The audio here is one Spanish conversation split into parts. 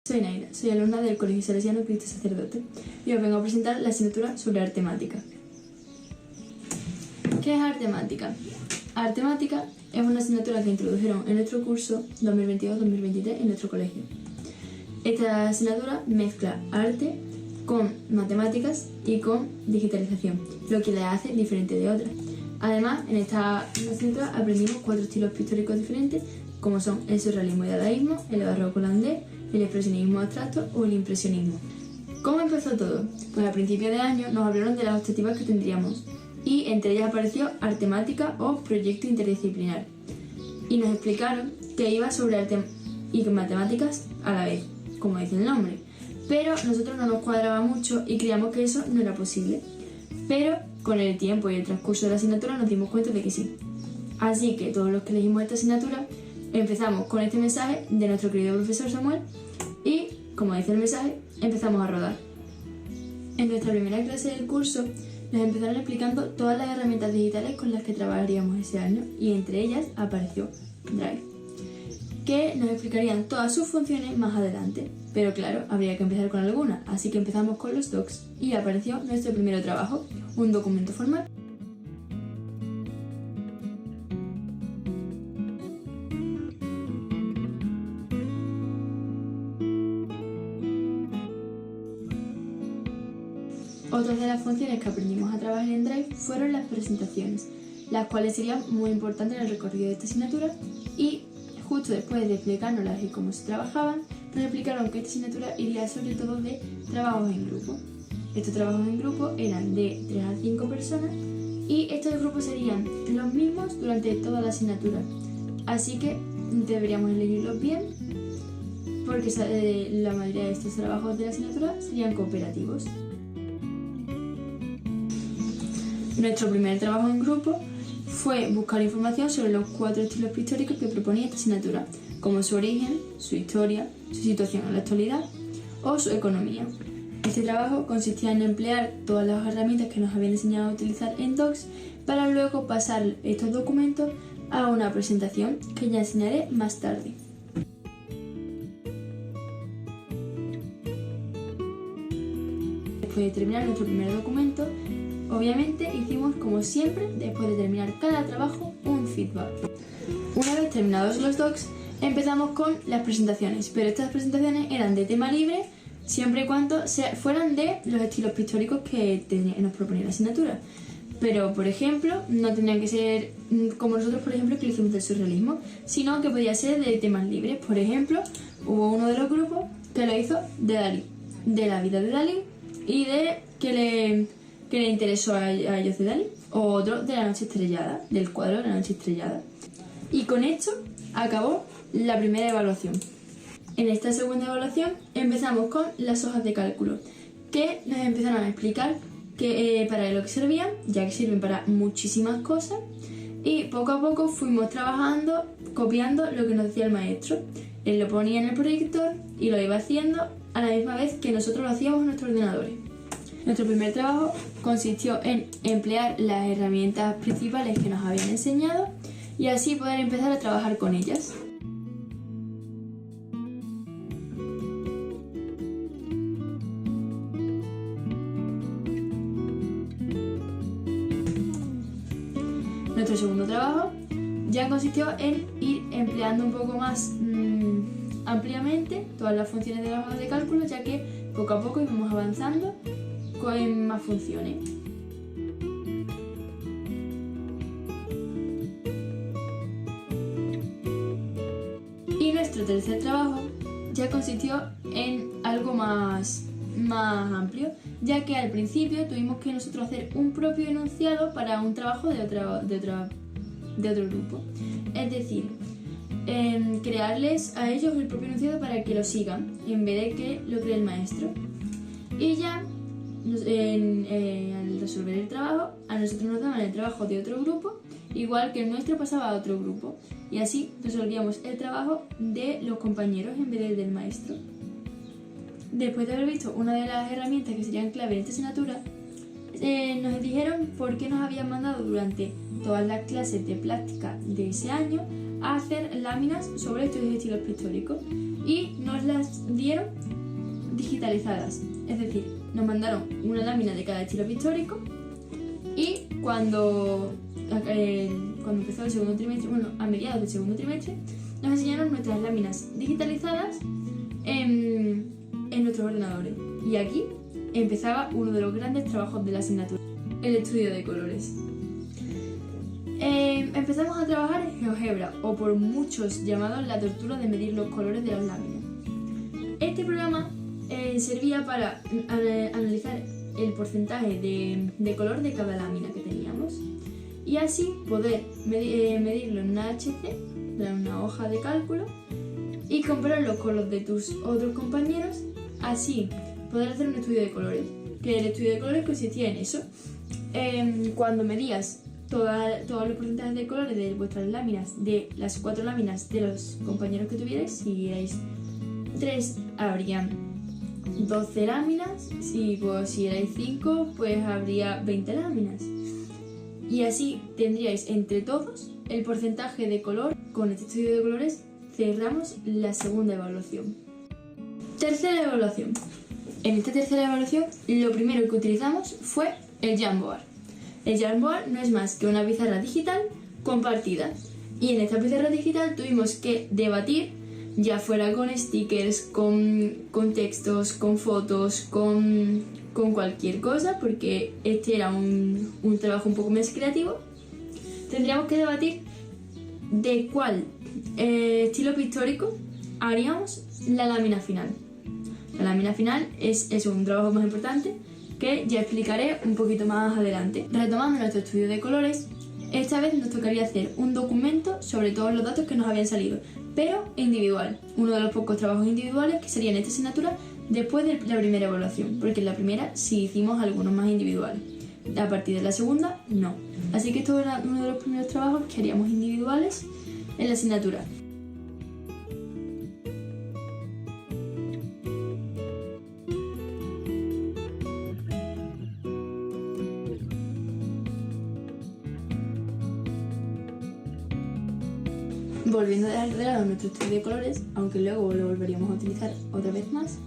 Soy Naira, soy alumna del Colegio Salesiano Cristo Sacerdote y os vengo a presentar la asignatura sobre artemática. ¿Qué es artemática? Artemática es una asignatura que introdujeron en nuestro curso 2022-2023 en nuestro colegio. Esta asignatura mezcla arte con matemáticas y con digitalización, lo que la hace diferente de otras. Además, en esta asignatura aprendimos 4 estilos pictóricos diferentes, como son el surrealismo y dadaísmo, el barroco holandés, el expresionismo abstracto o el impresionismo. ¿Cómo empezó todo? Pues a principios de año nos hablaron de las optativas que tendríamos y entre ellas apareció artemática o proyecto interdisciplinar. Y nos explicaron que iba sobre arte y matemáticas a la vez, como dice el nombre. Pero nosotros no nos cuadraba mucho y creíamos que eso no era posible. Pero con el tiempo y el transcurso de la asignatura nos dimos cuenta de que sí. Así que todos los que elegimos esta asignatura empezamos con este mensaje de nuestro querido profesor Samuel y, como dice el mensaje, empezamos a rodar. En nuestra primera clase del curso nos empezaron explicando todas las herramientas digitales con las que trabajaríamos ese año y entre ellas apareció Drive, que nos explicarían todas sus funciones más adelante. Pero claro, habría que empezar con algunas, así que empezamos con los docs y apareció nuestro primer trabajo, un documento formal. Otras de las funciones que aprendimos a trabajar en Drive fueron las presentaciones, las cuales serían muy importantes en el recorrido de esta asignatura y justo después de explicárnoslas y cómo se trabajaban, nos explicaron que esta asignatura iría sobre todo de trabajos en grupo. Estos trabajos en grupo eran de 3 a 5 personas y estos grupos serían los mismos durante toda la asignatura, así que deberíamos elegirlos bien porque la mayoría de estos trabajos de la asignatura serían cooperativos. Nuestro primer trabajo en grupo fue buscar información sobre los 4 estilos pictóricos que proponía esta asignatura, como su origen, su historia, su situación en la actualidad o su economía. Este trabajo consistía en emplear todas las herramientas que nos habían enseñado a utilizar en Docs para luego pasar estos documentos a una presentación que ya enseñaré más tarde. Después de terminar nuestro primer documento, obviamente hicimos como siempre, después de terminar cada trabajo, un feedback. Una vez terminados los docs, empezamos con las presentaciones, pero estas presentaciones eran de tema libre siempre y cuando fueran de los estilos pictóricos que nos proponía la asignatura. Pero, por ejemplo, no tenían que ser como nosotros, por ejemplo, que lo hicimos del surrealismo, sino que podía ser de temas libres. Por ejemplo, hubo uno de los grupos que lo hizo de Dalí, de la vida de Dalí y de que le interesó a ellos de Dalí, o otro de la noche estrellada, del cuadro de la noche estrellada. Y con esto acabó la primera evaluación. En esta segunda evaluación empezamos con las hojas de cálculo, que nos empezaron a explicar para lo que servían, ya que sirven para muchísimas cosas, y poco a poco fuimos trabajando, copiando lo que nos decía el maestro. Él lo ponía en el proyector y lo iba haciendo a la misma vez que nosotros lo hacíamos en nuestros ordenadores. Nuestro primer trabajo consistió en emplear las herramientas principales que nos habían enseñado y así poder empezar a trabajar con ellas. Nuestro segundo trabajo ya consistió en ir empleando un poco más ampliamente todas las funciones de la hoja de cálculo, ya que poco a poco íbamos avanzando con más funciones. Y nuestro tercer trabajo ya consistió en algo más amplio, ya que al principio tuvimos que nosotros hacer un propio enunciado para un trabajo de otro grupo. Es decir, crearles a ellos el propio enunciado para que lo sigan, en vez de que lo cree el maestro. Y ya al resolver el trabajo, a nosotros nos daban el trabajo de otro grupo, igual que el nuestro pasaba a otro grupo, y así resolvíamos el trabajo de los compañeros en vez del maestro. Después de haber visto una de las herramientas que serían clave en esta asignatura, nos dijeron por qué nos habían mandado durante todas las clases de plástica de ese año a hacer láminas sobre estos estilos pictóricos y nos las dieron digitalizadas. Es decir, nos mandaron una lámina de cada estilo pictórico y cuando empezó el segundo trimestre, bueno, a mediados del segundo trimestre, nos enseñaron nuestras láminas digitalizadas en nuestros ordenadores. Y aquí empezaba uno de los grandes trabajos de la asignatura, el estudio de colores. Empezamos a trabajar en GeoGebra, o por muchos llamados la tortura de medir los colores de las láminas. Este programa servía para analizar el porcentaje de color de cada lámina que teníamos y así poder medirlo en una HC, en una hoja de cálculo, y compararlo con los de tus otros compañeros, así poder hacer un estudio de colores. Que el estudio de colores consistía en eso. Cuando medías todos los porcentajes de colores de vuestras láminas, de las 4 láminas de los compañeros que tuvierais, si erais 3 habrían 12 láminas, si erais 5 pues habría 20 láminas. Y así tendríais entre todos el porcentaje de color. Con este estudio de colores cerramos la segunda evaluación. Tercera evaluación. En esta tercera evaluación lo primero que utilizamos fue el Jamboard. El Jamboard no es más que una pizarra digital compartida. Y en esta pizarra digital tuvimos que debatir, ya fuera con stickers, con textos, con fotos, con cualquier cosa, porque este era un trabajo un poco más creativo. Tendríamos que debatir de cuál estilo pictórico haríamos la lámina final. La lámina final es un trabajo más importante que ya explicaré un poquito más adelante. Retomando nuestro estudio de colores, esta vez nos tocaría hacer un documento sobre todos los datos que nos habían salido, pero individual. Uno de los pocos trabajos individuales que sería en esta asignatura después de la primera evaluación, porque en la primera sí hicimos algunos más individuales. A partir de la segunda, no. Así que esto era uno de los primeros trabajos que haríamos individuales en la asignatura. Volviendo a dejar de lado nuestro estudio de colores, aunque luego lo volveríamos a utilizar otra vez más,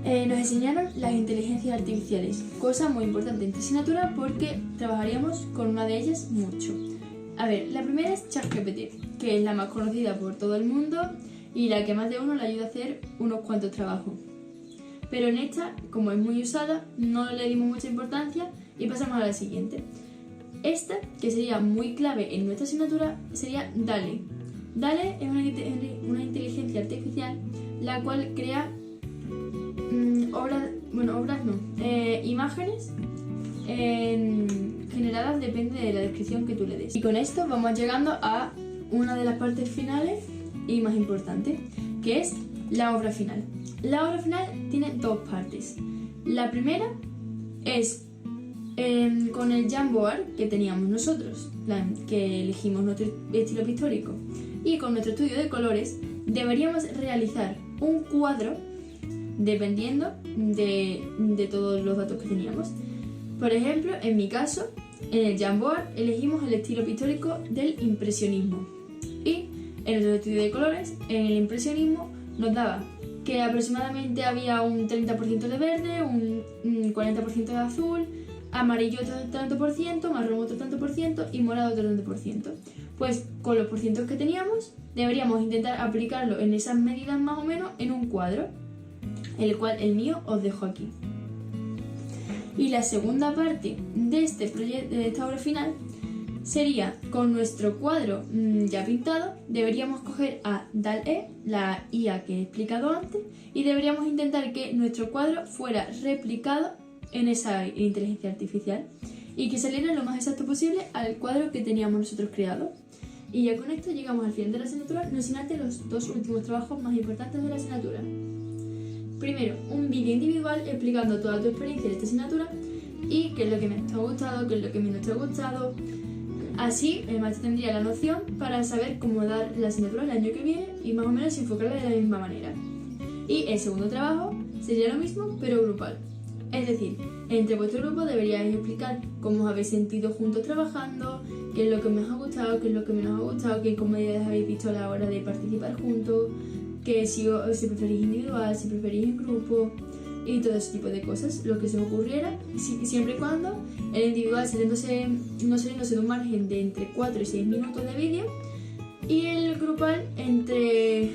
nos enseñaron las inteligencias artificiales, cosa muy importante en esta asignatura porque trabajaríamos con una de ellas mucho. A ver, la primera es ChatGPT, que es la más conocida por todo el mundo y la que más de uno le ayuda a hacer unos cuantos trabajos. Pero en esta, como es muy usada, no le dimos mucha importancia y pasamos a la siguiente. Esta, que sería muy clave en nuestra asignatura, sería DALL-E. DALL-E es una inteligencia artificial la cual crea imágenes generadas, depende de la descripción que tú le des. Y con esto vamos llegando a una de las partes finales y más importante, que es la obra final. La obra final tiene dos partes. La primera es con el Jamboard que teníamos nosotros, que elegimos nuestro estilo pictórico, y con nuestro estudio de colores deberíamos realizar un cuadro dependiendo de todos los datos que teníamos. Por ejemplo, en mi caso, en el Jamboard elegimos el estilo pictórico del impresionismo, y en nuestro estudio de colores, en el impresionismo nos daba que aproximadamente había un 30% de verde, un 40% de azul, amarillo tanto por ciento, marrón otro tanto por ciento y morado otro tanto por ciento. Pues con los porcientos que teníamos deberíamos intentar aplicarlo en esas medidas más o menos en un cuadro, el cual el mío os dejo aquí. Y la segunda parte de esta obra final sería con nuestro cuadro ya pintado. Deberíamos coger a DALL-E, la IA que he explicado antes, y deberíamos intentar que nuestro cuadro fuera replicado en esa inteligencia artificial y que saliera lo más exacto posible al cuadro que teníamos nosotros creado. Y ya con esto llegamos al final de la asignatura, no sin antes los dos últimos trabajos más importantes de la asignatura. Primero, un vídeo individual explicando toda tu experiencia de esta asignatura y qué es lo que me ha gustado, qué es lo que menos te ha gustado. Así el maestro tendría la noción para saber cómo dar la asignatura el año que viene y más o menos enfocarla de la misma manera. Y el segundo trabajo sería lo mismo pero grupal. Es decir, entre vuestro grupo deberíais explicar cómo os habéis sentido juntos trabajando, qué es lo que más os ha gustado, qué es lo que menos os ha gustado, qué comodidades habéis visto a la hora de participar juntos, que si preferís individual, si preferís en grupo y todo ese tipo de cosas, lo que se os ocurriera, siempre y cuando el individual no saliéndose de un margen de entre 4 y 6 minutos de vídeo y el grupal entre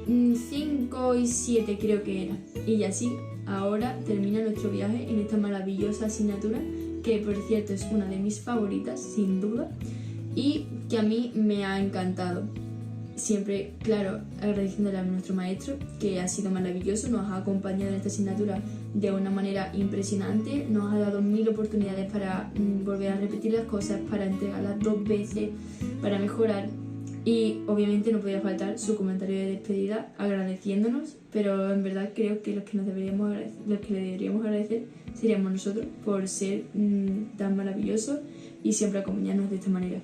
5 y 7 creo que era. Y así ahora termina nuestro viaje en esta maravillosa asignatura, que por cierto es una de mis favoritas sin duda y que a mí me ha encantado. Siempre, claro, agradeciéndole a nuestro maestro, que ha sido maravilloso, nos ha acompañado en esta asignatura de una manera impresionante, nos ha dado 1000 oportunidades para volver a repetir las cosas, para entregarlas 2 veces, para mejorar, y obviamente no podía faltar su comentario de despedida agradeciéndonos, pero en verdad creo que los que le deberíamos agradecer seríamos nosotros por ser tan maravillosos y siempre acompañarnos de esta manera.